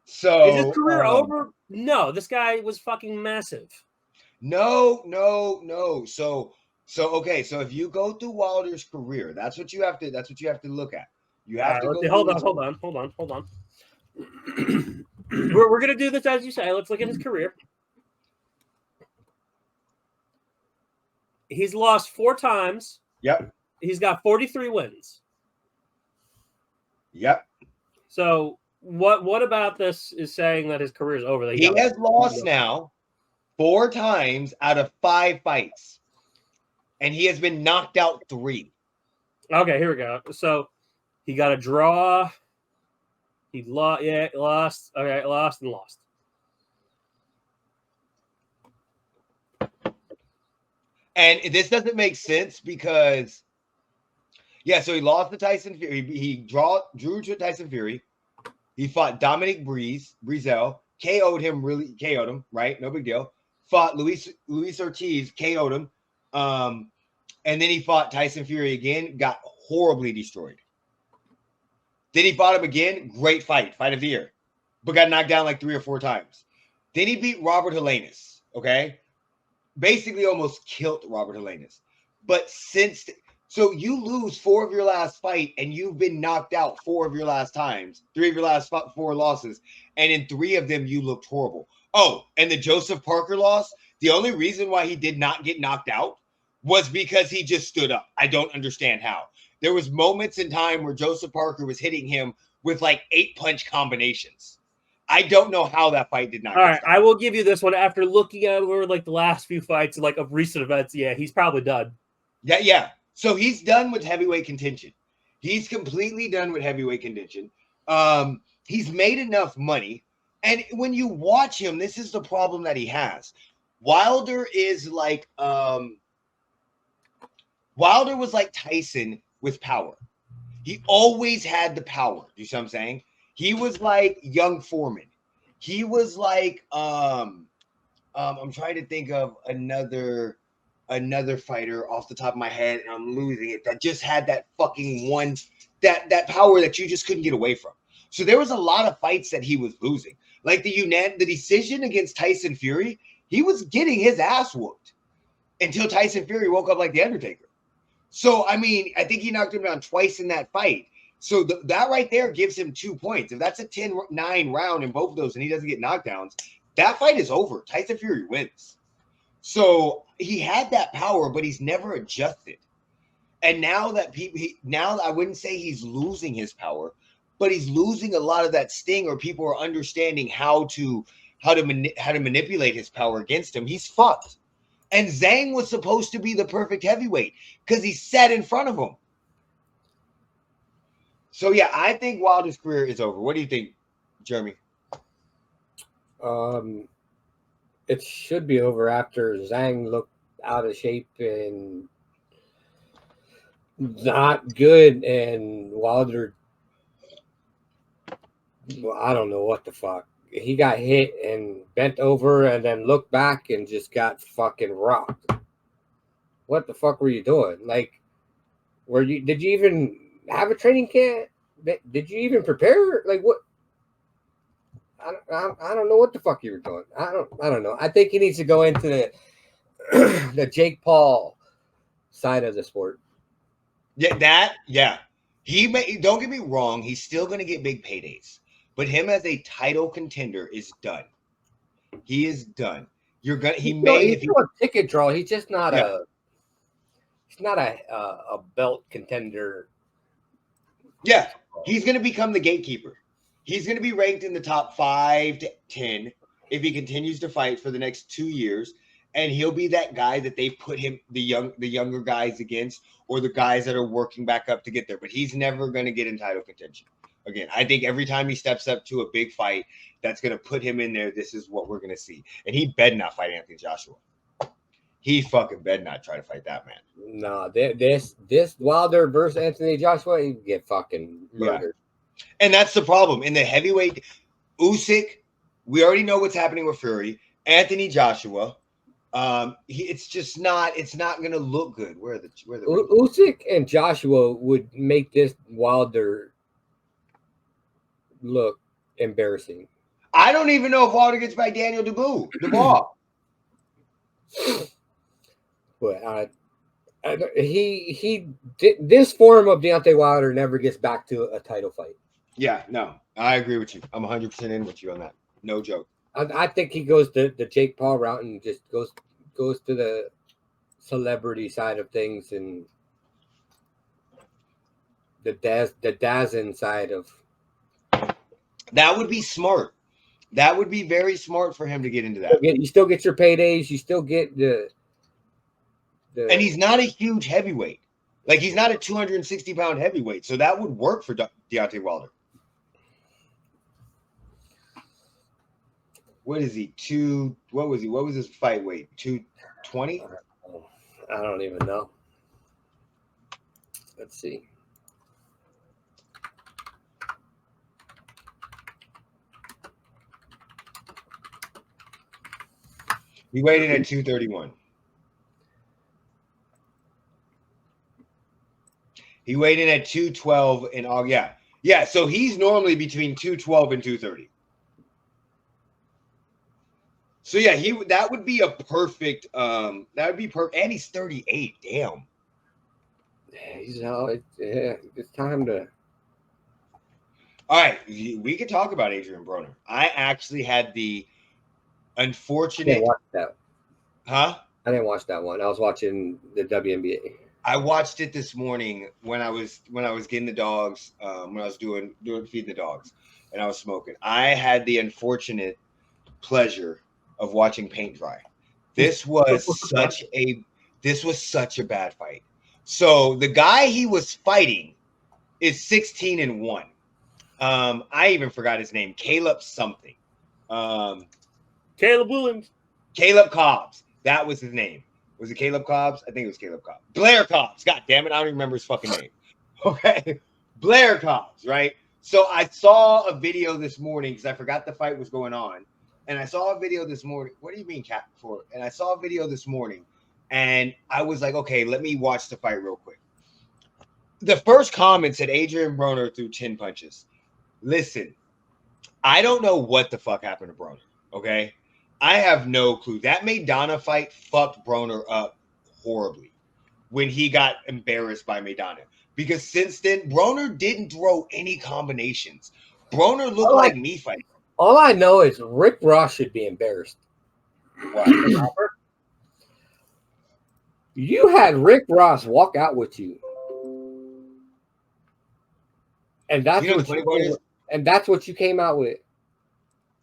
Is his So career over? No, this guy was fucking massive. no. So okay. So if you go through Wilder's career, that's what you have to. That's what you have to look at. You have to Let's go see. through. Hold on. We're gonna do this as you say. Let's look at his career. He's lost 4 times. Yep. He's got 43 wins. Yep. So what about this is saying that his career is over? That He has lost now 4 times out of 5 fights, and he has been knocked out 3. Okay, here we go. So he got a draw. He lost. Yeah, lost. Okay, lost and lost. And this doesn't make sense because, yeah, so he lost to Tyson Fury. He drew to Tyson Fury. He fought Dominic Breazeale, KO'd him, right? No big deal. Fought Luis Ortiz, KO'd him. And then he fought Tyson Fury again, got horribly destroyed. Then he fought him again, great fight of the year, but got knocked down like 3 or 4 times. Then he beat Robert Helenius, okay? Basically almost killed Robert Helenius. But so you lose 4 of your last fight and you've been knocked out 4 of your last times, 3 of your last 4 losses, and in 3 of them you looked horrible. Oh, and the Joseph Parker loss, the only reason why he did not get knocked out was because he just stood up. I don't understand how. There was moments in time where Joseph Parker was hitting him with like 8-punch combinations. I don't know how that fight did not. All right, I will give you this one after looking at over like the last few fights, like of recent events. Yeah, he's probably done. Yeah. So he's done with heavyweight contention. He's completely done with heavyweight contention. He's made enough money, and when you watch him, this is the problem that he has. Wilder is like Wilder was like Tyson with power. He always had the power. You see what I'm saying? He was like young Foreman. He was like I'm trying to think of another fighter off the top of my head, and I'm losing it, that just had that fucking one that power that you just couldn't get away from. So there was a lot of fights that he was losing. Like the decision against Tyson Fury, he was getting his ass whooped until Tyson Fury woke up like the Undertaker. So, I mean, I think he knocked him down twice in that fight. So that right there gives him 2 points. If that's a 10-9 round in both of those and he doesn't get knockdowns, that fight is over. Tyson Fury wins. So he had that power, but he's never adjusted. And now that now I wouldn't say he's losing his power, but he's losing a lot of that sting, or people are understanding how to manipulate his power against him. He's fucked. And Zhang was supposed to be the perfect heavyweight because he sat in front of him. So yeah, I think Wilder's career is over. What do you think, Jeremy? It should be over after Zhang looked out of shape and not good, and Wilder, well, I don't know what the fuck. He got hit and bent over and then looked back and just got fucking rocked. What the fuck were you doing? Like, did you even have a training camp? Did you even prepare? Like, what? I don't know what the fuck you were doing. I don't know. I think he needs to go into the Jake Paul side of the sport. Yeah. Don't get me wrong, he's still going to get big paydays. But him as a title contender is done. He is done. He's still a ticket draw. He's just not he's not a belt contender. Yeah, he's going to become the gatekeeper. He's going to be ranked in the top 5 to 10 if he continues to fight for the next 2 years, and he'll be that guy that they put him the younger guys against, or the guys that are working back up to get there. But he's never going to get in title contention. Again, I think every time he steps up to a big fight that's going to put him in there, this is what we're going to see. And he better not fight Anthony Joshua. He fucking better not try to fight that man. No, this Wilder versus Anthony Joshua, he get fucking murdered. Yeah. And that's the problem. In the heavyweight, Usyk, we already know what's happening with Fury. Anthony Joshua, it's not going to look good. Where the Usyk and Joshua would make this Wilder look embarrassing. I don't even know if Wilder gets by Daniel Dubois. But he did, this form of Deontay Wilder never gets back to a title fight. Yeah, no, I agree with you. I'm 100% in with you on that. No joke. I think he goes the Jake Paul route and just goes to the celebrity side of things and the Dazn side of. That would be smart. That would be very smart for him to get into that. You still get your paydays. You still get the. And he's not a huge heavyweight. Like, he's not a 260-pound heavyweight. So that would work for Deontay Wilder. What is he? What was he? What was his fight weight? 220? I don't even know. Let's see. He weighed in at 231. He weighed in at 212 in August. Yeah. Yeah. So he's normally between 212 and 230. So yeah, that would be a perfect that would be perfect. And he's 38. Damn. He's it's time to. All right, we could talk about Adrian Broner. I actually had the unfortunate. I didn't watch that. Huh? I didn't watch that one. I was watching the WNBA. I watched it this morning when I was getting the dogs, when I was doing feeding the dogs, and I was smoking. I had the unfortunate pleasure of watching paint dry. This was such a bad fight. So the guy he was fighting is 16-1. I even forgot his name. Caleb something. Caleb Williams. Caleb Cobbs. That was his name. Was it Caleb Cobbs? I think it was Caleb Cobbs. Blair Cobbs. God damn it. I don't even remember his fucking name. Okay. Blair Cobbs, right? So I saw a video this morning because I forgot the fight was going on. And I saw a video this morning. What do you mean, Cap? For? And I saw a video this morning. And I was like, okay, let me watch the fight real quick. The first comment said Adrian Broner threw 10 punches. Listen, I don't know what the fuck happened to Broner, okay? I have no clue. That Maidana fight fucked Broner up horribly when he got embarrassed by Maidana. Because since then, Broner didn't throw any combinations. Broner looked like me fighting. All I know is Rick Ross should be embarrassed. What? You had Rick Ross walk out with you. And that's that's what you came out with.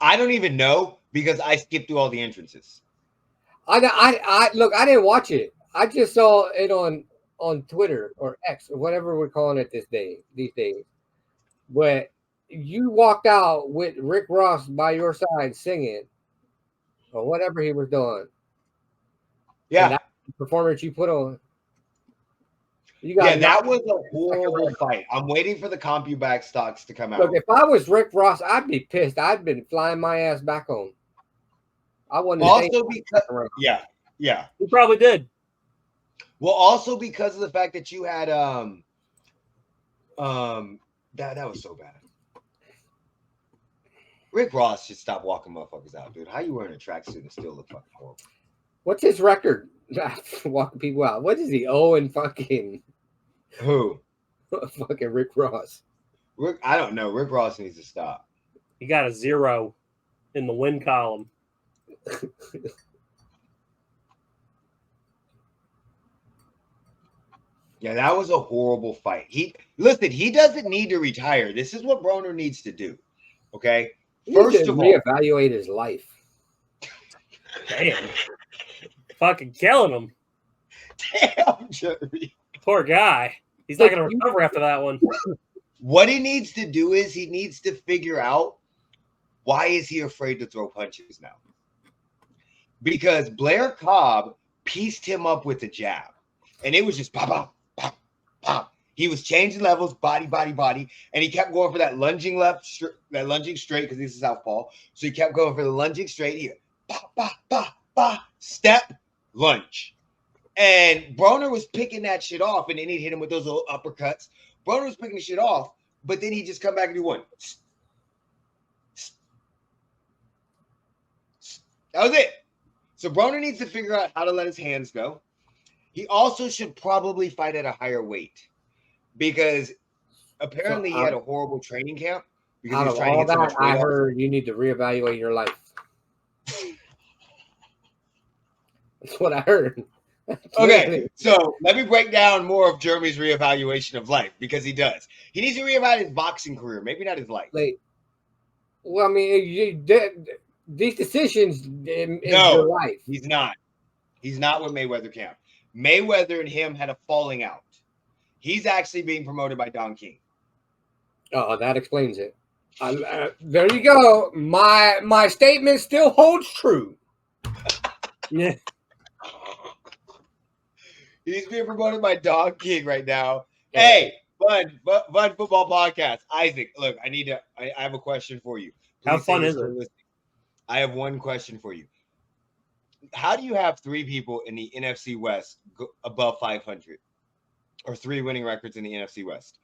I don't even know because I skipped through all the entrances. I look, I didn't watch it. I just saw it on Twitter or X or whatever we're calling it these days. But you walked out with Rick Ross by your side singing or whatever he was doing. Yeah. And that performance you put on. That was a horrible fight. I'm waiting for the CompuBack stocks to come out. Look, if I was Rick Ross, I'd be pissed. I'd been flying my ass back home. I wouldn't. Also because yeah, he probably did. Well, also because of the fact that you had that was so bad. Rick Ross should stop walking motherfuckers out, dude. How you wearing a tracksuit and still look fucking horrible? What's his record? Walking people out. What is he? Oh, and fucking who? Fucking Rick Ross. I don't know. Rick Ross needs to stop. He got a 0 in the win column. Yeah, that was a horrible fight. He doesn't need to retire. This is what Broner needs to do. Okay. First of all, reevaluate his life. Damn. Fucking killing him. Damn, Jerry. Poor guy. He's not going to recover after that one. What he needs to do is he needs to figure out why is he afraid to throw punches now? Because Blair Cobb pieced him up with a jab. And it was just pop, pop, pop, pop. He was changing levels, body, and he kept going for that lunging left, that lunging straight, because this is southpaw. So he kept going for the lunging straight here. Pop, pop, pop, pop, step, lunge. And Broner was picking that shit off, and then he'd hit him with those little uppercuts. Broner was picking the shit off, but then he'd just come back and do one. That was it. So Broner needs to figure out how to let his hands go. He also should probably fight at a higher weight because apparently he had a horrible training camp because he Out was of trying to all get so much that, weight I off. heard you need to reevaluate your life. That's what I heard. Okay, so let me break down more of Jeremy's reevaluation of life because he does. He needs to reevaluate his boxing career, maybe not his life. Like, well, I mean, these decisions in No. your life. He's not. He's not with Mayweather camp. Mayweather and him had a falling out. He's actually being promoted by Don King. Oh, that explains it. There you go. My statement still holds true. Yeah. He's being promoted by Don King right now. Yeah. Hey, fun football podcast. Isaac, look, I have a question for you. Please How fun is it? listening. I have one question for you. How do you have 3 people in the NFC West above 500 or 3 winning records in the NFC West?